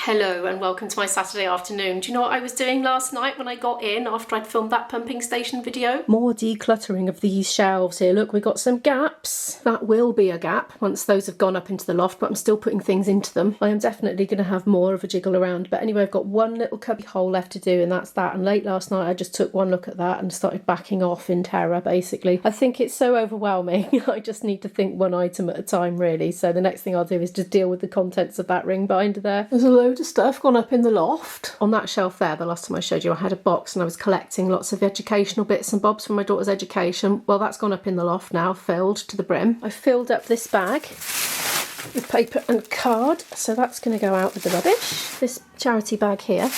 Hello and welcome to my Saturday afternoon. Do you know what I was doing last night when I got in after I'd filmed that pumping station video? More decluttering of these shelves here. Look, we've got some gaps. That will be a gap once those have gone up into the loft, but I'm still putting things into them. I am definitely going to have more of a jiggle around. But anyway, I've got one little cubby hole left to do, and that's that. And late last night, I just took one look at that and started backing off in terror, basically. I think it's so overwhelming. I just need to think one item at a time, really. So the next thing I'll do is just deal with the contents of that ring binder there. There's a load of stuff gone up in the loft. On that shelf there, the last time I showed you, I had a box and I was collecting lots of educational bits and bobs from my daughter's education. Well, that's gone up in the loft now, filled to the brim. I filled up this bag with paper and card, so that's going to go out with the rubbish. This charity bag here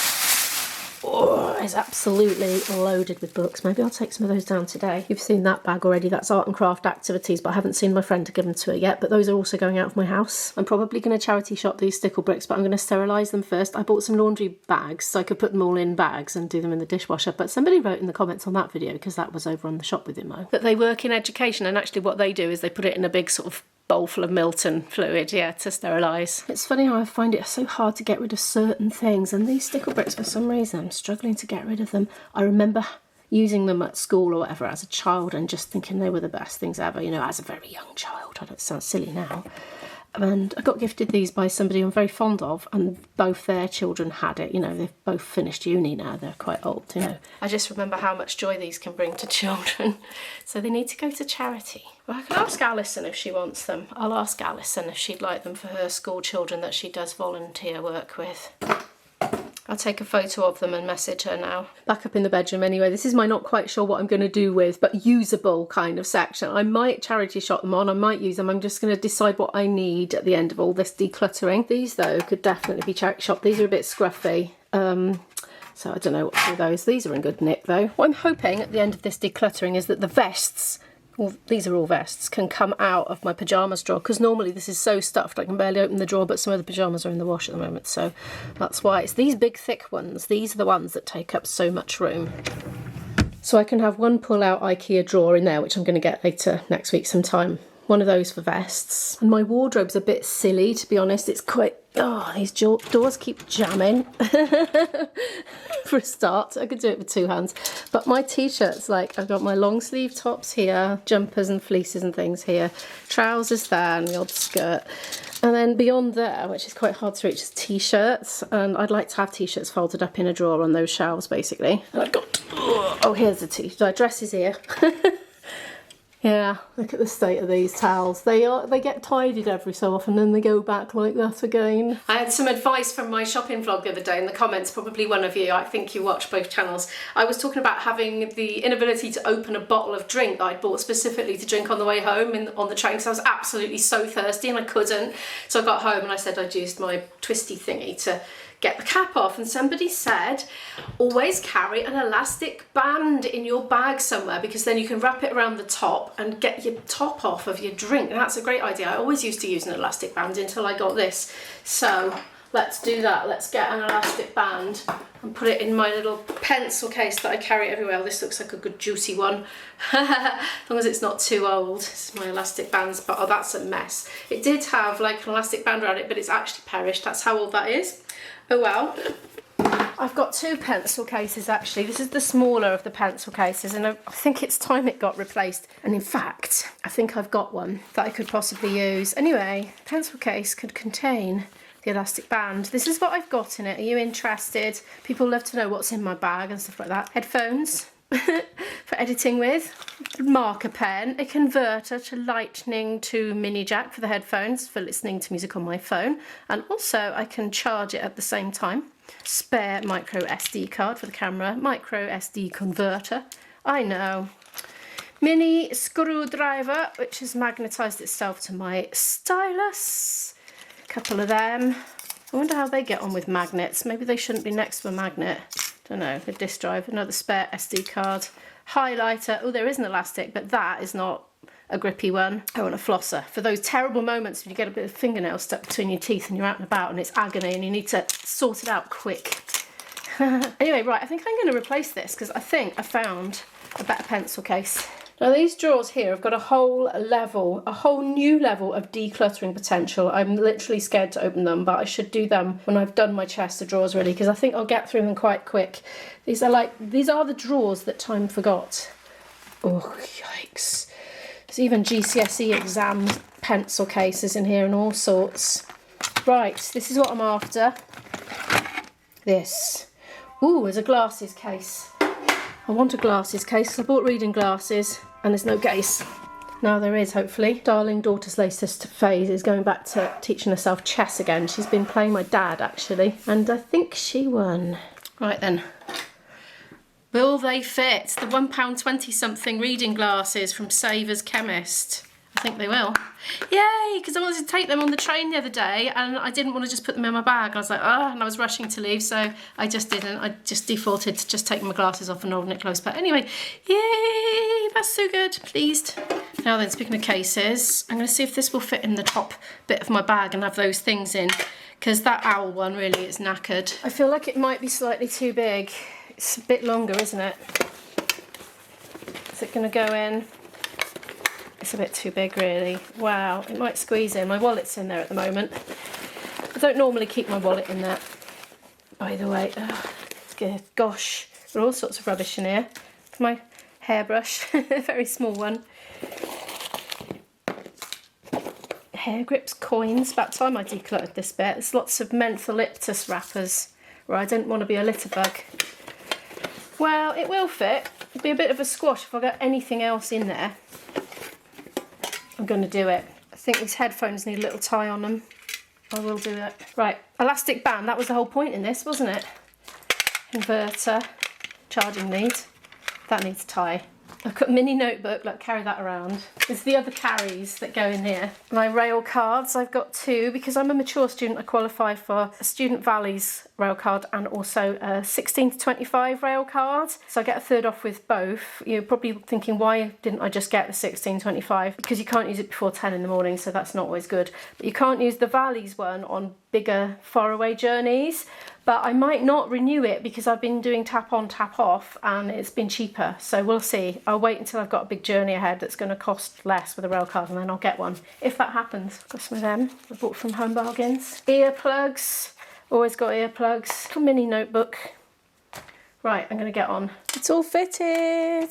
is absolutely loaded with books. Maybe I'll take some of those down today. You've seen that bag already. That's art and craft activities, but I haven't seen my friend to give them to it yet. But those are also going out of my house. I'm probably going to charity shop these stickle bricks, but I'm going to sterilise them first. I bought some laundry bags so I could put them all in bags and do them in the dishwasher. But somebody wrote in the comments on that video, because that was over on the Shop With Imo, that they work in education, and actually what they do is they put it in a big sort of bowl full of Milton fluid, yeah, to sterilise. It's funny how I find it so hard to get rid of certain things, and these stickle bricks, for some reason, I'm struggling to get rid of them. I remember using them at school or whatever as a child and just thinking they were the best things ever, you know, as a very young child. I don't sound silly now. And I got gifted these by somebody I'm very fond of, and both their children had it. You know, they've both finished uni now, they're quite old, you know. I just remember how much joy these can bring to children. So they need to go to charity. Well, I can ask Alison if she wants them. I'll ask Alison if she'd like them for her school children that she does volunteer work with. I'll take a photo of them and message her now. Back up in the bedroom anyway. This is my not quite sure what I'm going to do with, but usable kind of section. I might charity shop them on, I might use them. I'm just going to decide what I need at the end of all this decluttering. These though could definitely be charity shopped. These are a bit scruffy. So I don't know what to do with those. These are in good nick though. What I'm hoping at the end of this decluttering is that the vests, well, these are all vests, can come out of my pyjamas drawer, because normally this is so stuffed I can barely open the drawer, but some of the pyjamas are in the wash at the moment, so that's why. It's these big thick ones. These are the ones that take up so much room. So I can have one pull-out IKEA drawer in there, which I'm going to get later next week sometime. One of those for vests. And my wardrobe's a bit silly, to be honest. It's quite... oh, these doors keep jamming. For a start, I could do it with two hands. But my t-shirts, like, I've got my long sleeve tops here, jumpers and fleeces and things here, trousers there, and the odd skirt. And then beyond there, which is quite hard to reach, is t-shirts. And I'd like to have t-shirts folded up in a drawer on those shelves, basically. And I've got... oh, here's the t-shirt. Dresses here. Yeah, look at the state of these towels. They get tidied every so often and they go back like that again. I had some advice from my shopping vlog the other day in the comments, probably one of you, I think you watch both channels. I was talking about having the inability to open a bottle of drink that I'd bought specifically to drink on the way home on the train, because I was absolutely so thirsty and I couldn't. So I got home and I said I'd used my twisty thingy to get the cap off, and somebody said always carry an elastic band in your bag somewhere, because then you can wrap it around the top and get your top off of your drink. That's a great idea. I always used to use an elastic band until I got this. So let's do that. Let's get an elastic band and put it in my little pencil case that I carry everywhere. This looks like a good juicy one. As long as it's not too old. This is my elastic bands, but oh, that's a mess. It did have like an elastic band around it, but it's actually perished. That's how old that is. Oh well. I've got two pencil cases actually. This is the smaller of the pencil cases, and I think it's time it got replaced. And in fact, I think I've got one that I could possibly use. Anyway, pencil case could contain the elastic band. This is what I've got in it. Are you interested? People love to know what's in my bag and stuff like that. Headphones for editing with, marker pen, a converter to lightning to mini jack for the headphones for listening to music on my phone, and also I can charge it at the same time. Spare micro SD card for the camera, micro SD converter, I know. Mini screwdriver, which has magnetised itself to my stylus. Couple of them. I wonder how they get on with magnets. Maybe they shouldn't be next to a magnet. Don't know. The disk drive, another spare SD card, highlighter. Oh, there is an elastic, but that is not a grippy one. I want a flosser for those terrible moments when you get a bit of fingernail stuck between your teeth and you're out and about and it's agony and you need to sort it out quick. Anyway, right, I think I'm going to replace this because I think I found a better pencil case. Now these drawers here have got a whole new level of decluttering potential. I'm literally scared to open them, but I should do them when I've done my chest of drawers really, because I think I'll get through them quite quick. These are the drawers that time forgot. Oh, yikes. There's even GCSE exam pencil cases in here and all sorts. Right, this is what I'm after. This. Ooh, there's a glasses case. I want a glasses case. I bought reading glasses and there's no case. Now there is, hopefully. Darling daughter's latest phase is going back to teaching herself chess again. She's been playing my dad, actually, and I think she won. Right then. Will they fit? The £1.20 something reading glasses from Savers Chemist. I think they will. Yay, because I wanted to take them on the train the other day and I didn't want to just put them in my bag. I was like, and I was rushing to leave, so I just didn't. I just defaulted to just taking my glasses off and holding it close. But anyway, yay, that's so good, pleased. Now then, speaking of cases, I'm going to see if this will fit in the top bit of my bag and have those things in, because that owl one really is knackered. I feel like it might be slightly too big. It's a bit longer, isn't it? Is it going to go in? It's a bit too big, really. Wow, it might squeeze in. My wallet's in there at the moment. I don't normally keep my wallet in there, by the way. Oh, it's good. Gosh, there are all sorts of rubbish in here. My hairbrush, a very small one. Hair grips, coins. About time I decluttered this bit. There's lots of mentholyptus wrappers where I didn't want to be a litter bug. Well, it will fit. It'll be a bit of a squash if I got anything else in there. I'm going to do it. I think these headphones need a little tie on them. I will do it. Right, elastic band. That was the whole point in this, wasn't it? Inverter, charging lead. That needs a tie. I've got a mini notebook, like carry that around. There's the other carries that go in here. My rail cards, I've got two, because I'm a mature student. I qualify for a Student Valleys rail card and also a 16 to 25 rail card. So I get a third off with both. You're probably thinking, why didn't I just get the 1625? Because you can't use it before 10 in the morning, so that's not always good. But you can't use the Valleys one on bigger faraway journeys. But I might not renew it because I've been doing tap on, tap off, and it's been cheaper. So we'll see. I'll wait until I've got a big journey ahead that's going to cost less with a rail card, and then I'll get one if that happens. Got some of them I bought from Home Bargains. Earplugs. Always got earplugs. A mini notebook. Right, I'm going to get on. It's all fitted.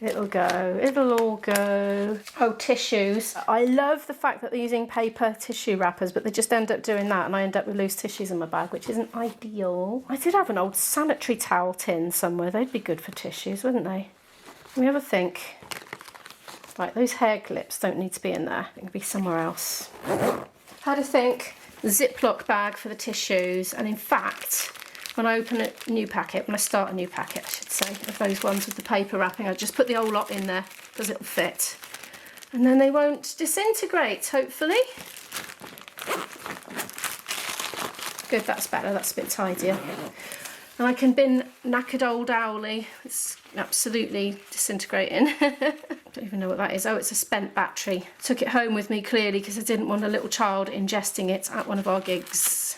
It'll go, it'll all go. Oh, tissues. I love the fact that they're using paper tissue wrappers, but they just end up doing that and I end up with loose tissues in my bag, which isn't ideal. I did have an old sanitary towel tin somewhere. They'd be good for tissues, wouldn't they? Let me have a think. Right, those hair clips don't need to be in there. They can be somewhere else. Had to think. Ziploc bag for the tissues, and in fact, when I open a new packet, when I start a new packet, I should say, of those ones with the paper wrapping, I just put the whole lot in there because it'll fit. And then they won't disintegrate, hopefully. Good, that's better, that's a bit tidier. And I can bin knackered old owlie. It's absolutely disintegrating. Don't even know what that is. Oh, it's a spent battery. Took it home with me clearly because I didn't want a little child ingesting it at one of our gigs.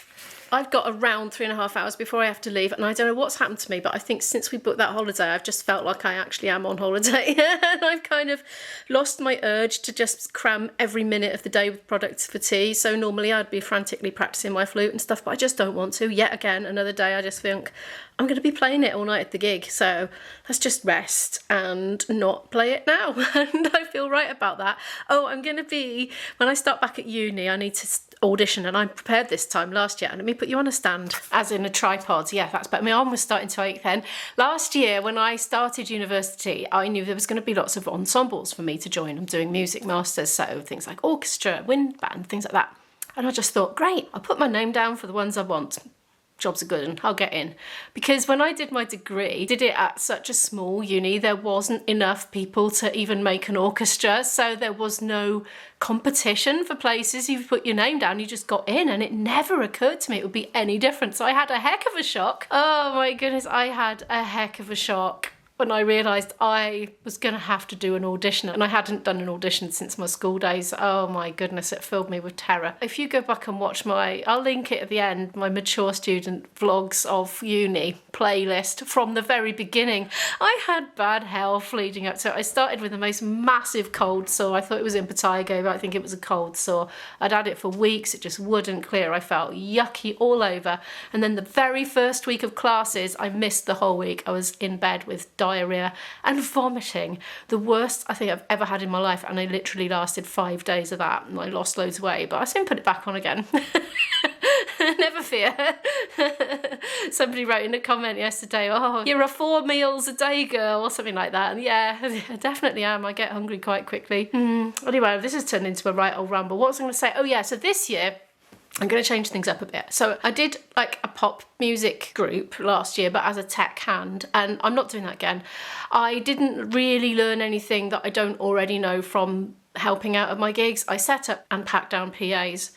I've got around 3.5 hours before I have to leave, and I don't know what's happened to me, but I think since we booked that holiday, I've just felt like I actually am on holiday. And I've kind of lost my urge to just cram every minute of the day with productivity. So normally I'd be frantically practicing my flute and stuff, but I just don't want to. Yet again, another day I just think I'm going to be playing it all night at the gig. So let's just rest and not play it now. And I feel right about that. Oh, I'm going to be, when I start back at uni, I need to audition, and I'm prepared this time. Last year, and let me put you on a stand, as in a tripod. Yeah, that's better. My arm was starting to ache then. Last year, when I started university, I knew there was going to be lots of ensembles for me to join. I'm doing music masters, so things like orchestra, wind band, things like that. And I just thought, great, I'll put my name down for the ones I want. Jobs are good and I'll get in. Because when I did my degree, did it at such a small uni, there wasn't enough people to even make an orchestra, so there was no competition for places. You put your name down, you just got in, and it never occurred to me it would be any different. So I had a heck of a shock. Oh my goodness, I had a heck of a shock when I realised I was going to have to do an audition, and I hadn't done an audition since my school days. Oh my goodness, it filled me with terror. If you go back and watch I'll link it at the end, my mature student vlogs of uni playlist from the very beginning. I had bad health leading up to it. I started with the most massive cold sore. I thought it was impetigo, but I think it was a cold sore. I'd had it for weeks, it just wouldn't clear. I felt yucky all over. And then the very first week of classes, I missed the whole week. I was in bed with diarrhea and vomiting. The worst I think I've ever had in my life, and I literally lasted 5 days of that, and I lost loads of weight, but I soon put it back on again. Never fear. Somebody wrote in a comment yesterday, oh, you're a 4 meals a day girl, or something like that. And yeah, I definitely am. I get hungry quite quickly. Anyway, this has turned into a right old ramble. What was I going to say? Oh yeah, so this year I'm going to change things up a bit. So I did like a pop music group last year, but as a tech hand, and I'm not doing that again. I didn't really learn anything that I don't already know from helping out at my gigs. I set up and pack down PAs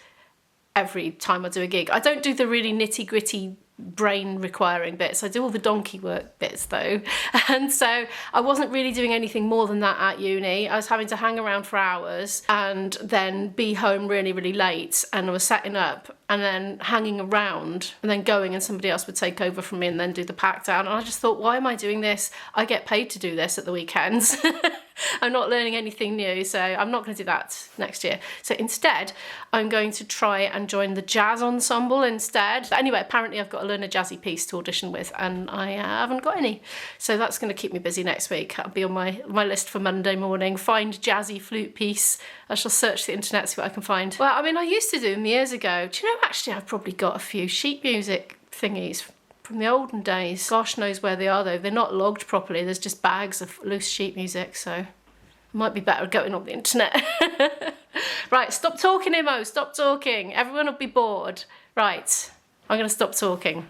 every time I do a gig. I don't do the really nitty gritty brain requiring bits. I do all the donkey work bits though. And so I wasn't really doing anything more than that at uni. I was having to hang around for hours and then be home really, really late. And I was setting up and then hanging around and then going, and somebody else would take over from me and then do the pack down. And I just thought, why am I doing this? I get paid to do this at the weekends. I'm not learning anything new, so I'm not going to do that next year. So instead, I'm going to try and join the jazz ensemble instead. But anyway, apparently I've got to learn a jazzy piece to audition with, and I haven't got any. So that's going to keep me busy next week. That'll be on my list for Monday morning. Find jazzy flute piece. I shall search the internet, see what I can find. Well, I mean, I used to do them years ago. Do you know, actually, I've probably got a few sheet music thingies from the olden days. Gosh knows where they are though. They're not logged properly. There's just bags of loose sheet music, so it might be better going on the internet. Right, stop talking, Imo, stop talking. Everyone will be bored. Right, I'm going to stop talking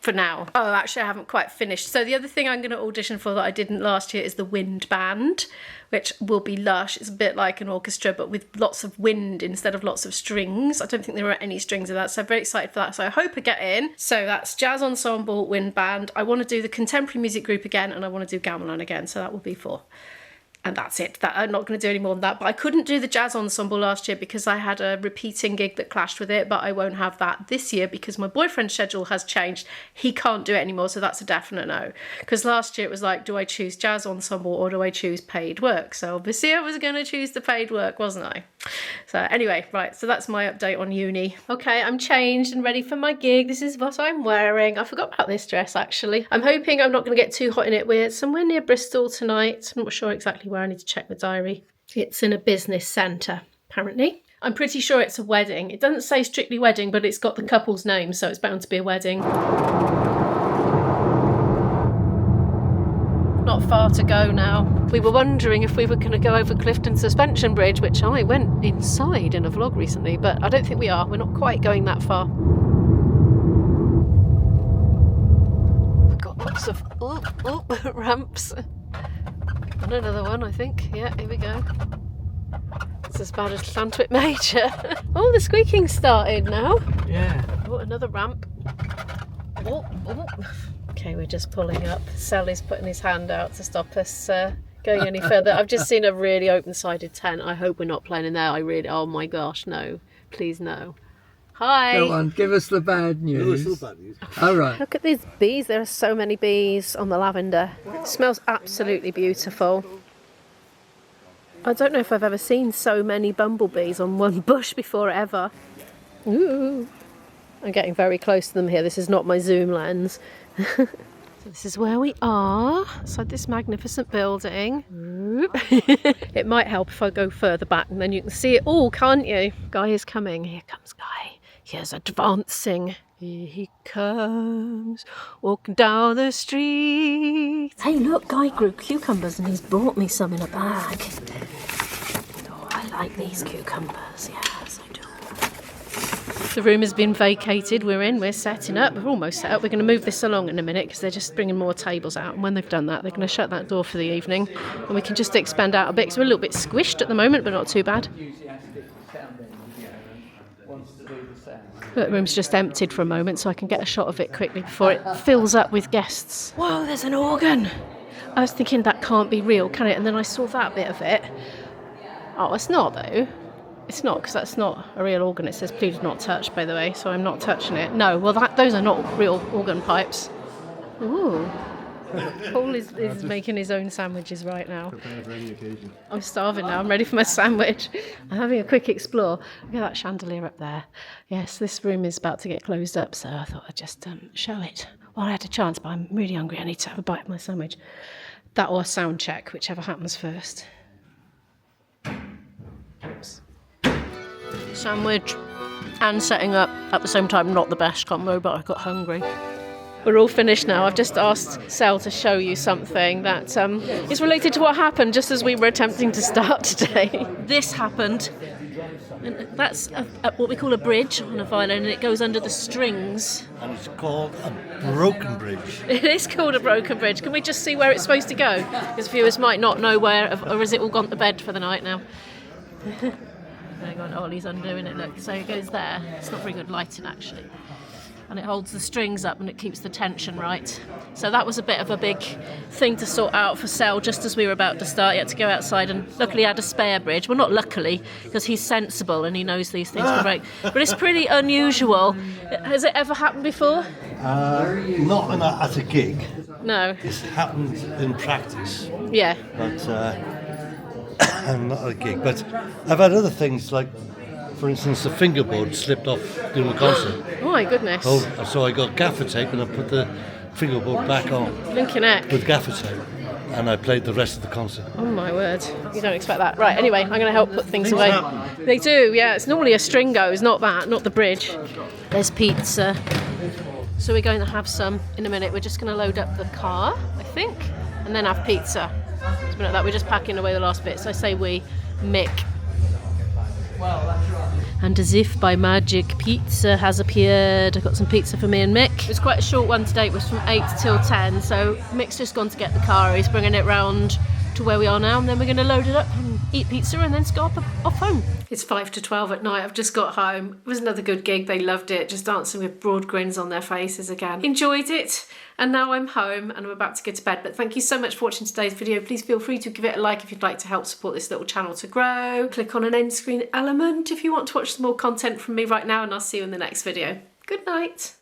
for now. Oh, actually I haven't quite finished. So the other thing I'm going to audition for that I didn't last year is the wind band, which will be lush. It's a bit like an orchestra, but with lots of wind instead of lots of strings. I don't think there are any strings of that, so I'm very excited for that. So I hope I get in. So that's jazz ensemble, wind band. I want to do the contemporary music group again, and I want to do gamelan again. So that will be 4. And that's it. I'm not going to do any more than that. But I couldn't do the jazz ensemble last year because I had a repeating gig that clashed with it. But I won't have that this year because my boyfriend's schedule has changed. He can't do it anymore, so that's a definite no. Because last year it was like, do I choose jazz ensemble or do I choose paid work? So obviously I was going to choose the paid work, wasn't I? So anyway, right, so that's my update on uni. Okay, I'm changed and ready for my gig. This is what I'm wearing. I forgot about this dress, actually. I'm hoping I'm not going to get too hot in it. We're somewhere near Bristol tonight. I'm not sure exactly where. I need to check the diary. It's in a business centre, apparently. I'm pretty sure it's a wedding. It doesn't say strictly wedding, but it's got the couple's name, so it's bound to be a wedding. Not far to go now. We were wondering if we were going to go over Clifton Suspension Bridge, which I went inside in a vlog recently, but I don't think we are. We're not quite going that far. We've got lots of ramps. And another one, I think. Yeah, here we go. It's as bad as Llantwit Major. Oh, the squeaking started now. Yeah. Oh, another ramp. Oh. Okay, we're just pulling up. Sally's putting his hand out to stop us going any further. I've just seen a really open-sided tent. I hope we're not playing in there. Oh my gosh, no. Please no. Hi. Go on, give us the bad news. No, it's not bad news. All right. Look at these bees. There are so many bees on the lavender. It smells absolutely beautiful. I don't know if I've ever seen so many bumblebees on one bush before ever. Ooh. I'm getting very close to them here. This is not my zoom lens. So this is where we are, inside this magnificent building. It might help if I go further back and then you can see it all, can't you? Guy is coming. Here comes Guy. He is advancing. Here he comes, walking down the street. Hey look, Guy grew cucumbers and he's brought me some in a bag. Oh, I like these cucumbers, yes I do. The room has been vacated, we're setting up, we're almost set up. We're going to move this along in a minute because they're just bringing more tables out, and when they've done that they're going to shut that door for the evening and we can just expand out a bit because we're a little bit squished at the moment, but not too bad. But the room's just emptied for a moment so I can get a shot of it quickly before it fills up with guests. Whoa, there's an organ! I was thinking that can't be real, can it? And then I saw that bit of it. Oh, it's not though. It's not, because that's not a real organ. It says please not touch, by the way, so I'm not touching it. No, well those are not real organ pipes. Ooh. Paul is making his own sandwiches right now. Prepared for any occasion. I'm starving now. I'm ready for my sandwich. I'm having a quick explore. Look at that chandelier up there. Yes, this room is about to get closed up, so I thought I'd just show it while I had a chance, but I'm really hungry. I need to have a bite of my sandwich. That or a sound check, whichever happens first. Oops. Sandwich and setting up at the same time, not the best combo, but I got hungry. We're all finished now. I've just asked Sel to show you something that is related to what happened just as we were attempting to start today. This happened. And that's what we call a bridge on a violin, and it goes under the strings. And it's called a broken bridge. It is called a broken bridge. Can we just see where it's supposed to go? Because viewers might not know where, or has it all gone to bed for the night now? Hang on, Ollie's undoing it, look. So it goes there. It's not very good lighting, actually. And it holds the strings up and it keeps the tension right. So that was a bit of a big thing to sort out for Sel just as we were about to start. He had to go outside and luckily had a spare bridge. Well, not luckily, because he's sensible and he knows these things can break. But it's pretty unusual. Has it ever happened before? Not at a gig. No. It's happened in practice. Yeah. But not at a gig. But I've had other things like, for instance, the fingerboard slipped off during the concert. Oh my goodness. Oh, so I got gaffer tape and I put the fingerboard back on Blinking heck. with gaffer tape, and I played the rest of the concert. Oh my word. You don't expect that. Right, anyway, I'm going to help put things away. Happen. They do, yeah. It's normally a string goes, not that, not the bridge. There's pizza. So we're going to have some in a minute. We're just going to load up the car, I think, and then have pizza. It's been like that. We're just packing away the last bits. I say we, Mick. And as if by magic, pizza has appeared. I got some pizza for me and Mick. It was quite a short one today. It was from 8 till 10. So Mick's just gone to get the car. He's bringing it round to where we are now, and then we're going to load it up and eat pizza and then go off home. It's 5 to 12 at night. I've just got home. It was another good gig. They loved it. Just dancing with broad grins on their faces again. Enjoyed it. And now I'm home and I'm about to go to bed. But thank you so much for watching today's video. Please feel free to give it a like if you'd like to help support this little channel to grow. Click on an end screen element if you want to watch some more content from me right now, and I'll see you in the next video. Good night.